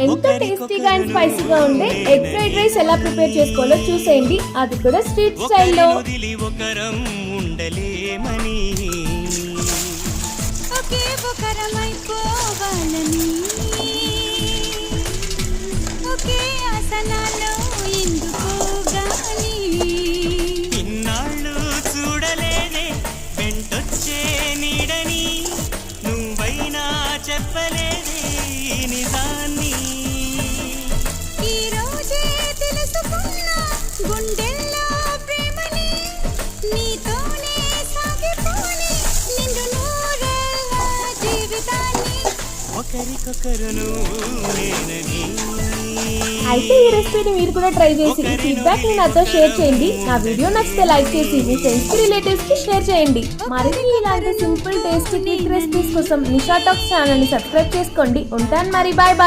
ఎంతో టేస్టీగా అండ్ స్పైసీగా ఉండే ఎగ్ ఫ్రైడ్ రైస్ ఎలా ప్రిపేర్ చేసుకోవాలో చూసేయండి, అది కూడా స్ట్రీట్ స్టైల్లో. ఇన్నాళ్ళు చూడలేదే వెంటొచ్చే నీడని, నువ్వైనా చెప్పలేదే నిజాన్ని. ఈ రోజే తెలుసుకున్నా గుండెల్లో ప్రేమని, నీతోనే సాగిపోని నిండు నూరేళ్ళ జీవితాన్ని. ఒకరికొకరు నేనని. అయితే ఈ రెసిపీని మీరు కూడా ట్రై చేసి ఈ ఫీడ్బ్యాక్ ని నాతో షేర్ చేయండి. నా వీడియో నచ్చితే లైక్ చేసి మీ ఫ్రెండ్స్ కి రిలేటివ్స్ కి షేర్ చేయండి. మరిన్ని ఇలాంటి సింపుల్ టేస్టీ క్విక్ రెసిపీస్ కోసం నిషా టాక్స్ ఛానల్ ని సబ్స్క్రైబ్ చేసుకోండి. ఉంటాను మరి, బాయ్ బాయ్.